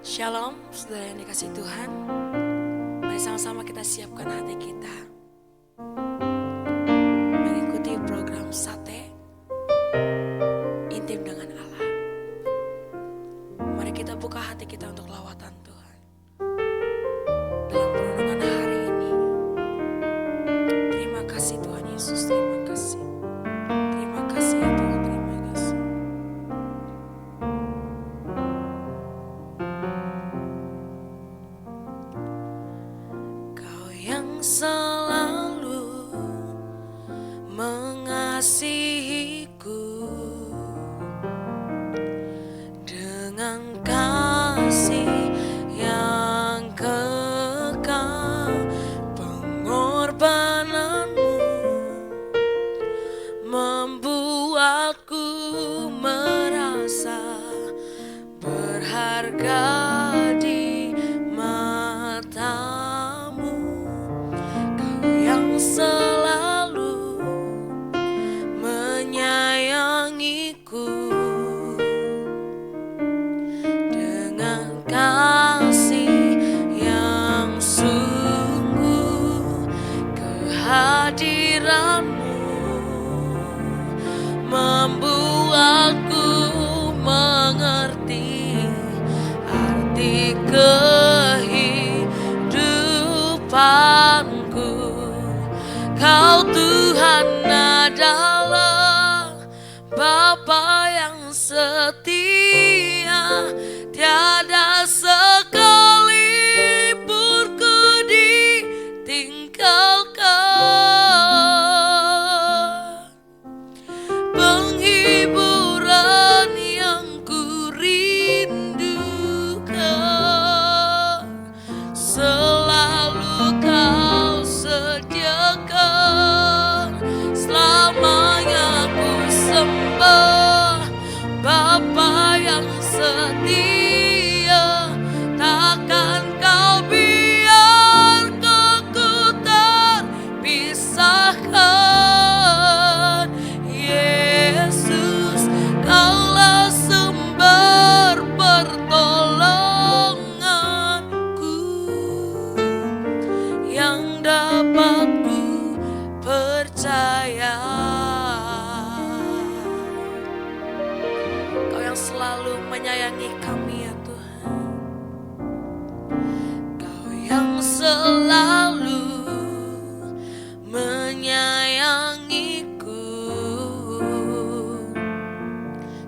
Shalom, saudara yang dikasih Tuhan. Mari sama-sama kita siapkan hati kita mengikuti program Sate Intim dengan Allah. Mari kita buka hati kita untuk lawatan Tuhan dalam perenungan hari ini. Terima kasih Tuhan Yesus, terima kasih. Terima kasih ya Tuhan, terima kasih. Kau yang selalu mengasihiku dengan kasih yang kekal, pengorbananmu membuatku merasa berharga di matamu. Kau yang selalu menyayangiku dengan kasih yang sungguh, kehadiranmu membuatku mengerti arti kehidupanku. Kau Tuhan adalah Bapa yang setia, tiada sekalipun ku ditinggalkan. Penghiburan yang ku rindukan selalu kau sediakan. Selamanya ku sembah Bapa yang setia, takkan kau biarkan ku terpisahkan. Yesus, kaulah sumber pertolonganku yang dapat ku percaya. Kau yang selalu menyayangi kami ya Tuhan. Kau yang selalu menyayangiku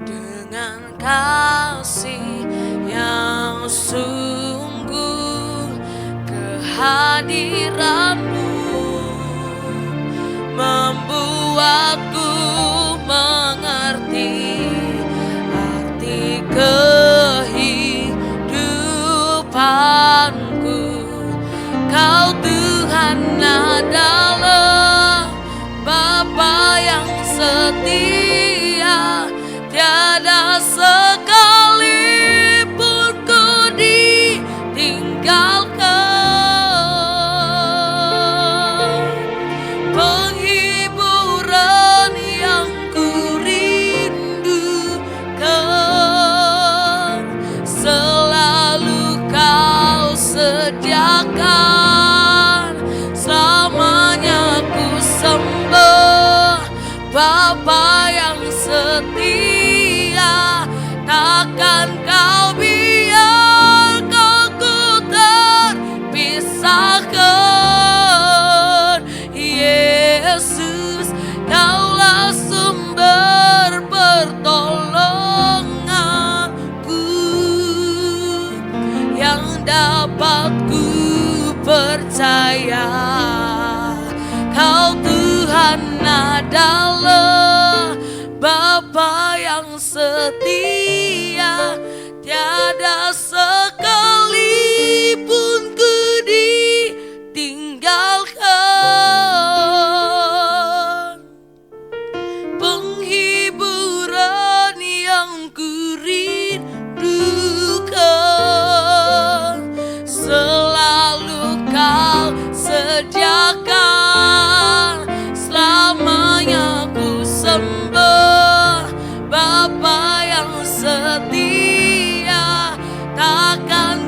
dengan kasih yang sungguh, kehadiranmu membuatku mengerti arti kehidupanku. Kau Tuhan adalah Bapa yang setia, tiada sekalipun ku ditinggalkan. Penghiburan yang ku rindukan selalu kau sediakan. Selamanya ku sembah Bapa yang setia, takkan kau biarkan ku terpisahkan. Yesus, kaulah sumber pertolonganku yang dapat ku percaya. Kau Tuhan adalah Bapa yang setia, tiada sekalipun ku ditinggalkan. Penghiburan yang ku rindukan selalu kau sediakan. Selamanya ku sembah Bapa yang setia, takkan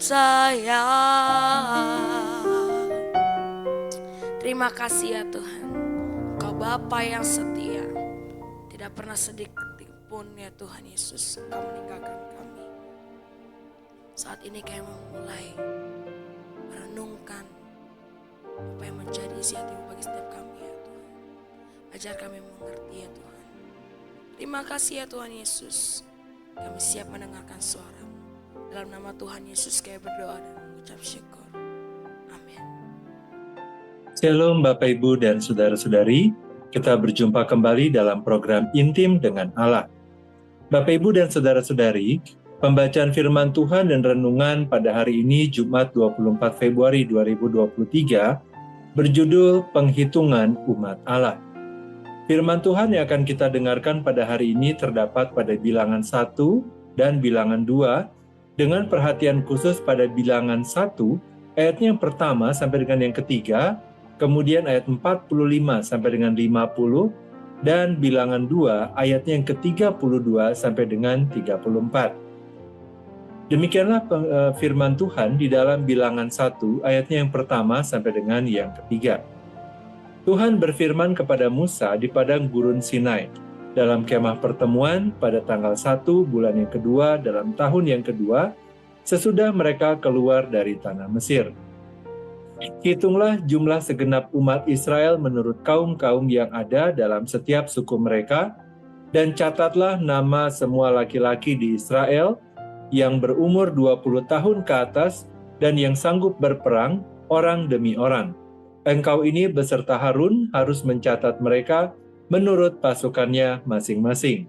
sayang. Terima kasih ya Tuhan, Kau Bapa yang setia, tidak pernah sedikit pun ya Tuhan Yesus Kau meninggalkan kami. Saat ini kami memulai merenungkan apa yang menjadi isi hati bagi setiap kami ya Tuhan. Ajar kami mengerti ya Tuhan. Terima kasih ya Tuhan Yesus, kami siap mendengarkan suara-Mu. Dalam nama Tuhan Yesus kami berdoa dan mengucap syukur. Amin. Shalom Bapak Ibu dan Saudara-saudari, kita berjumpa kembali dalam program Intim dengan Allah. Bapak Ibu dan Saudara-saudari, pembacaan firman Tuhan dan renungan pada hari ini Jumat 24 Februari 2023 berjudul Penghitungan Umat Allah. Firman Tuhan yang akan kita dengarkan pada hari ini terdapat pada bilangan 1 dan bilangan 2 dengan perhatian khusus pada bilangan 1 ayatnya yang pertama sampai dengan yang ketiga, kemudian ayat 45 sampai dengan 50, dan bilangan 2 ayatnya yang ke-32 sampai dengan 34. Demikianlah firman Tuhan di dalam bilangan 1 ayatnya yang pertama sampai dengan yang ketiga. Tuhan berfirman kepada Musa di padang gurun Sinai dalam kemah pertemuan pada tanggal 1 bulan yang kedua dalam tahun yang kedua sesudah mereka keluar dari tanah Mesir. Hitunglah jumlah segenap umat Israel menurut kaum-kaum yang ada dalam setiap suku mereka, dan catatlah nama semua laki-laki di Israel yang berumur 20 tahun ke atas dan yang sanggup berperang, orang demi orang. Engkau ini beserta Harun harus mencatat mereka menurut pasukannya masing-masing.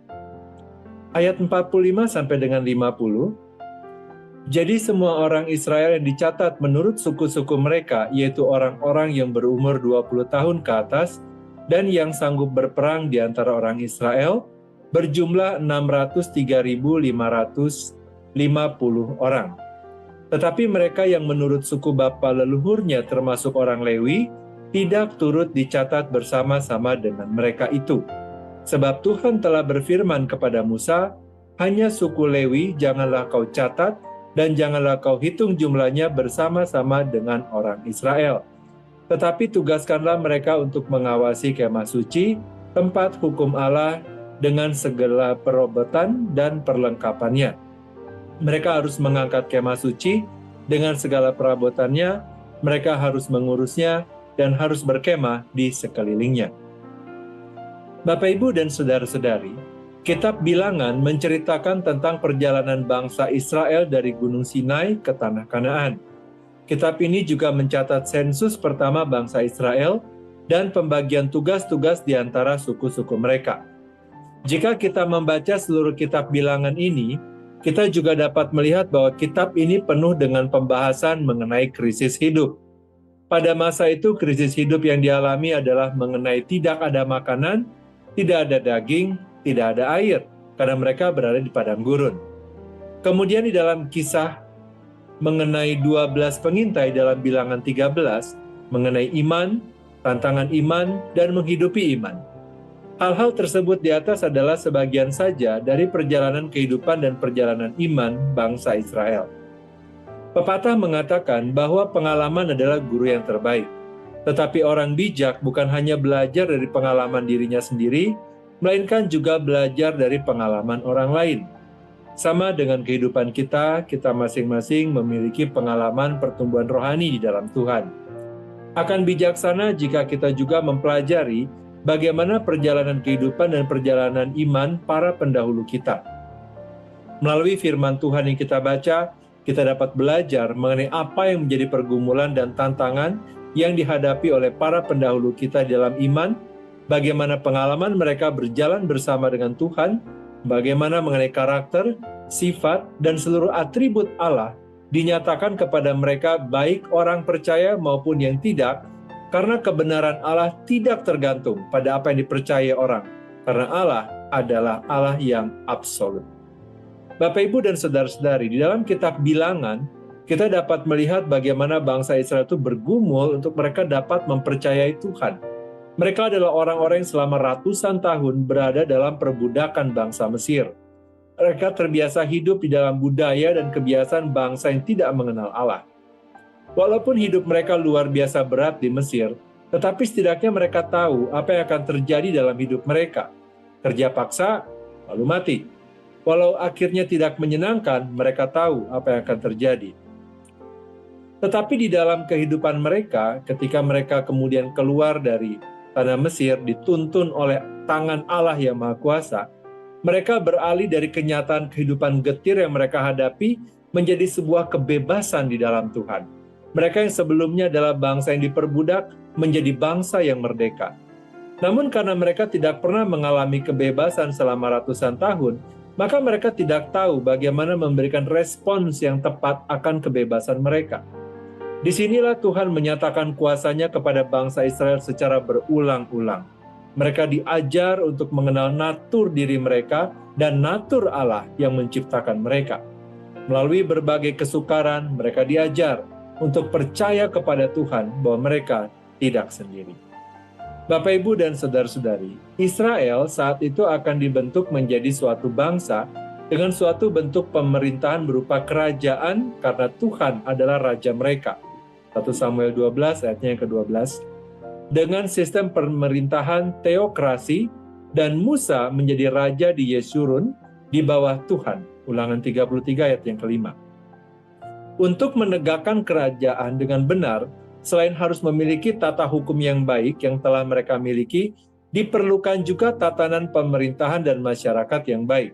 Ayat 45 sampai dengan 50. Jadi semua orang Israel yang dicatat menurut suku-suku mereka, yaitu orang-orang yang berumur 20 tahun ke atas dan yang sanggup berperang di antara orang Israel, berjumlah 603.550 orang. Tetapi mereka yang menurut suku bapa leluhurnya termasuk orang Lewi, tidak turut dicatat bersama-sama dengan mereka itu. Sebab Tuhan telah berfirman kepada Musa, hanya suku Lewi janganlah kau catat, dan janganlah kau hitung jumlahnya bersama-sama dengan orang Israel. Tetapi tugaskanlah mereka untuk mengawasi kemah suci, tempat hukum Allah dengan segala perobotan dan perlengkapannya. Mereka harus mengangkat kemah suci dengan segala perabotannya, mereka harus mengurusnya dan harus berkemah di sekelilingnya. Bapak, Ibu, dan Saudara-saudari, Kitab Bilangan menceritakan tentang perjalanan bangsa Israel dari Gunung Sinai ke Tanah Kanaan. Kitab ini juga mencatat sensus pertama bangsa Israel dan pembagian tugas-tugas di antara suku-suku mereka. Jika kita membaca seluruh kitab Bilangan ini, kita juga dapat melihat bahwa kitab ini penuh dengan pembahasan mengenai krisis hidup. Pada masa itu, krisis hidup yang dialami adalah mengenai tidak ada makanan, tidak ada daging, tidak ada air, karena mereka berada di padang gurun. Kemudian di dalam kisah mengenai 12 pengintai dalam bilangan 13, mengenai iman, tantangan iman, dan menghidupi iman. Hal-hal tersebut di atas adalah sebagian saja dari perjalanan kehidupan dan perjalanan iman bangsa Israel. Pepatah mengatakan bahwa pengalaman adalah guru yang terbaik. Tetapi orang bijak bukan hanya belajar dari pengalaman dirinya sendiri, melainkan juga belajar dari pengalaman orang lain. Sama dengan kehidupan kita masing-masing memiliki pengalaman pertumbuhan rohani di dalam Tuhan. Akan bijaksana jika kita juga mempelajari bagaimana perjalanan kehidupan dan perjalanan iman para pendahulu kita. Melalui firman Tuhan yang kita baca, kita dapat belajar mengenai apa yang menjadi pergumulan dan tantangan yang dihadapi oleh para pendahulu kita dalam iman, bagaimana pengalaman mereka berjalan bersama dengan Tuhan, bagaimana mengenai karakter, sifat, dan seluruh atribut Allah dinyatakan kepada mereka baik orang percaya maupun yang tidak, karena kebenaran Allah tidak tergantung pada apa yang dipercaya orang, karena Allah adalah Allah yang absolut. Bapak, Ibu, dan Saudara-saudari, di dalam kitab Bilangan, kita dapat melihat bagaimana bangsa Israel itu bergumul untuk mereka dapat mempercayai Tuhan. Mereka adalah orang-orang yang selama ratusan tahun berada dalam perbudakan bangsa Mesir. Mereka terbiasa hidup di dalam budaya dan kebiasaan bangsa yang tidak mengenal Allah. Walaupun hidup mereka luar biasa berat di Mesir, tetapi setidaknya mereka tahu apa yang akan terjadi dalam hidup mereka. Kerja paksa, lalu mati. Walau akhirnya tidak menyenangkan, mereka tahu apa yang akan terjadi. Tetapi di dalam kehidupan mereka, ketika mereka kemudian keluar dari tanah Mesir, dituntun oleh tangan Allah yang Maha Kuasa, mereka beralih dari kenyataan kehidupan getir yang mereka hadapi menjadi sebuah kebebasan di dalam Tuhan. Mereka yang sebelumnya adalah bangsa yang diperbudak menjadi bangsa yang merdeka. Namun karena mereka tidak pernah mengalami kebebasan selama ratusan tahun, maka mereka tidak tahu bagaimana memberikan respons yang tepat akan kebebasan mereka. Disinilah Tuhan menyatakan kuasa-Nya kepada bangsa Israel secara berulang-ulang. Mereka diajar untuk mengenal natur diri mereka dan natur Allah yang menciptakan mereka. Melalui berbagai kesukaran, mereka diajar untuk percaya kepada Tuhan bahwa mereka tidak sendiri. Bapak, Ibu, dan saudara-saudari, Israel saat itu akan dibentuk menjadi suatu bangsa dengan suatu bentuk pemerintahan berupa kerajaan karena Tuhan adalah raja mereka. 1 Samuel 12 ayatnya yang ke-12. Dengan sistem pemerintahan teokrasi dan Musa menjadi raja di Yesurun di bawah Tuhan. Ulangan 33 ayat yang ke-5. Untuk menegakkan kerajaan dengan benar, selain harus memiliki tata hukum yang baik yang telah mereka miliki, diperlukan juga tatanan pemerintahan dan masyarakat yang baik.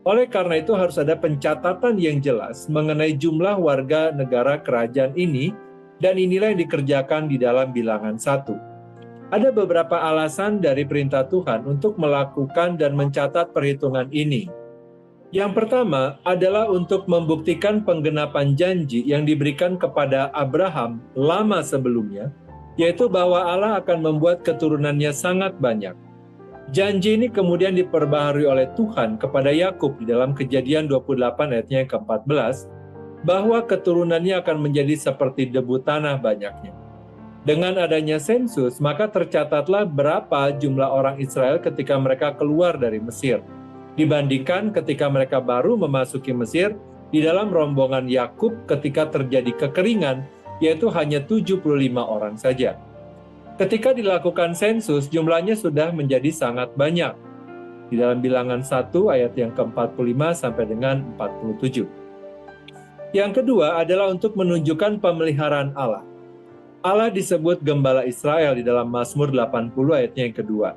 Oleh karena itu harus ada pencatatan yang jelas mengenai jumlah warga negara kerajaan ini, dan inilah yang dikerjakan di dalam bilangan 1. Ada beberapa alasan dari perintah Tuhan untuk melakukan dan mencatat perhitungan ini. Yang pertama adalah untuk membuktikan penggenapan janji yang diberikan kepada Abraham lama sebelumnya, yaitu bahwa Allah akan membuat keturunannya sangat banyak. Janji ini kemudian diperbaharui oleh Tuhan kepada Yakub di dalam Kejadian 28 ayatnya yang ke-14, bahwa keturunannya akan menjadi seperti debu tanah banyaknya. Dengan adanya sensus, maka tercatatlah berapa jumlah orang Israel ketika mereka keluar dari Mesir, dibandingkan ketika mereka baru memasuki Mesir di dalam rombongan Yakub ketika terjadi kekeringan, yaitu hanya 75 orang saja. Ketika dilakukan sensus, jumlahnya sudah menjadi sangat banyak. Di dalam bilangan 1 ayat yang ke-45 sampai dengan 47. Yang kedua adalah untuk menunjukkan pemeliharaan Allah. Allah disebut Gembala Israel di dalam Mazmur 80 ayatnya yang kedua.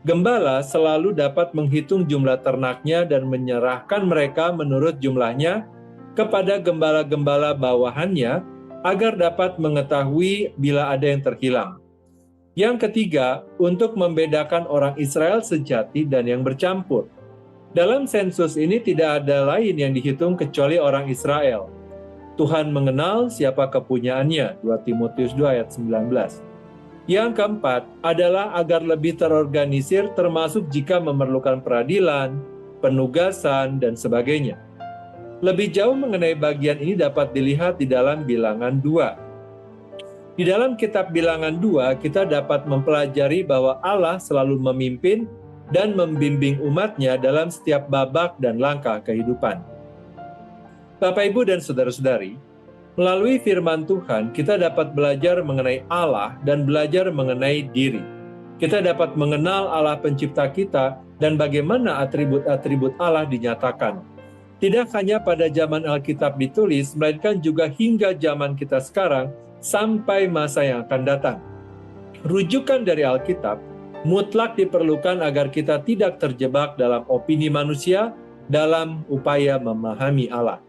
Gembala selalu dapat menghitung jumlah ternaknya dan menyerahkan mereka menurut jumlahnya kepada gembala-gembala bawahannya agar dapat mengetahui bila ada yang terhilang. Yang ketiga, untuk membedakan orang Israel sejati dan yang bercampur. Dalam sensus ini tidak ada lain yang dihitung kecuali orang Israel. Tuhan mengenal siapa kepunyaannya, 2 Timotius 2 ayat 19. Yang keempat adalah agar lebih terorganisir termasuk jika memerlukan peradilan, penugasan, dan sebagainya. Lebih jauh mengenai bagian ini dapat dilihat di dalam bilangan 2. Di dalam kitab bilangan 2, kita dapat mempelajari bahwa Allah selalu memimpin dan membimbing umatnya dalam setiap babak dan langkah kehidupan. Bapak, Ibu, dan saudara-saudari, melalui firman Tuhan, kita dapat belajar mengenai Allah dan belajar mengenai diri. Kita dapat mengenal Allah pencipta kita dan bagaimana atribut-atribut Allah dinyatakan. Tidak hanya pada zaman Alkitab ditulis, melainkan juga hingga zaman kita sekarang sampai masa yang akan datang. Rujukan dari Alkitab mutlak diperlukan agar kita tidak terjebak dalam opini manusia dalam upaya memahami Allah.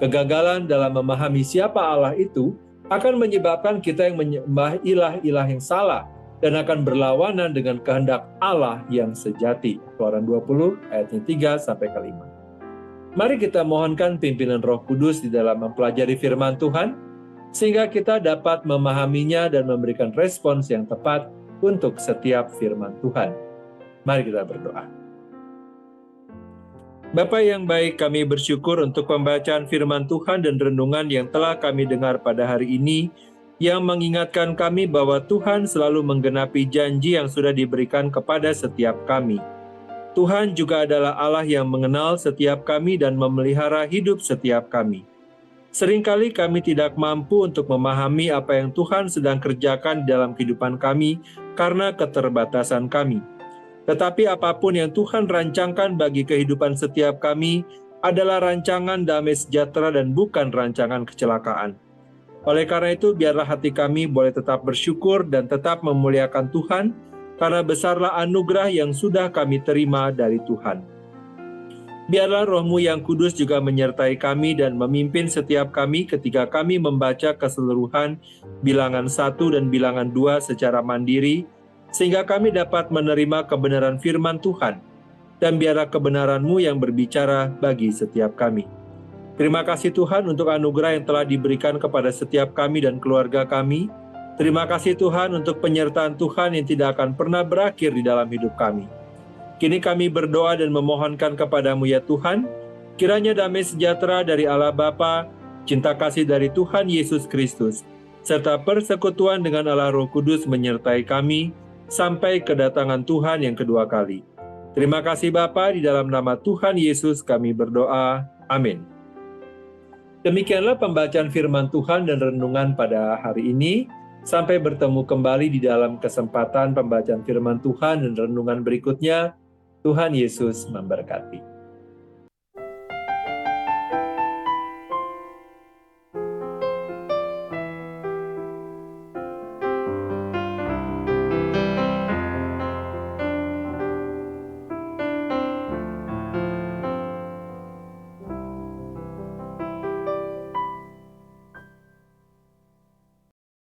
Kegagalan dalam memahami siapa Allah itu akan menyebabkan kita yang menyembah ilah-ilah yang salah dan akan berlawanan dengan kehendak Allah yang sejati. Keluaran 20 ayatnya 3-5. Mari kita mohonkan pimpinan Roh Kudus di dalam mempelajari firman Tuhan, sehingga kita dapat memahaminya dan memberikan respons yang tepat untuk setiap firman Tuhan. Mari kita berdoa. Bapa yang baik, kami bersyukur untuk pembacaan firman Tuhan dan renungan yang telah kami dengar pada hari ini, yang mengingatkan kami bahwa Tuhan selalu menggenapi janji yang sudah diberikan kepada setiap kami. Tuhan juga adalah Allah yang mengenal setiap kami dan memelihara hidup setiap kami. Seringkali kami tidak mampu untuk memahami apa yang Tuhan sedang kerjakan dalam kehidupan kami karena keterbatasan kami. Tetapi apapun yang Tuhan rancangkan bagi kehidupan setiap kami adalah rancangan damai sejahtera dan bukan rancangan kecelakaan. Oleh karena itu, biarlah hati kami boleh tetap bersyukur dan tetap memuliakan Tuhan, karena besarlah anugerah yang sudah kami terima dari Tuhan. Biarlah Roh-Mu yang kudus juga menyertai kami dan memimpin setiap kami ketika kami membaca keseluruhan bilangan 1 dan bilangan 2 secara mandiri, sehingga kami dapat menerima kebenaran firman Tuhan, dan biarlah kebenaran-Mu yang berbicara bagi setiap kami. Terima kasih Tuhan untuk anugerah yang telah diberikan kepada setiap kami dan keluarga kami. Terima kasih Tuhan untuk penyertaan Tuhan yang tidak akan pernah berakhir di dalam hidup kami. Kini kami berdoa dan memohonkan kepadamu ya Tuhan, kiranya damai sejahtera dari Allah Bapa, cinta kasih dari Tuhan Yesus Kristus, serta persekutuan dengan Allah Roh Kudus menyertai kami sampai kedatangan Tuhan yang kedua kali. Terima kasih Bapa, di dalam nama Tuhan Yesus kami berdoa. Amin. Demikianlah pembacaan firman Tuhan dan renungan pada hari ini. Sampai bertemu kembali di dalam kesempatan pembacaan firman Tuhan dan renungan berikutnya. Tuhan Yesus memberkati.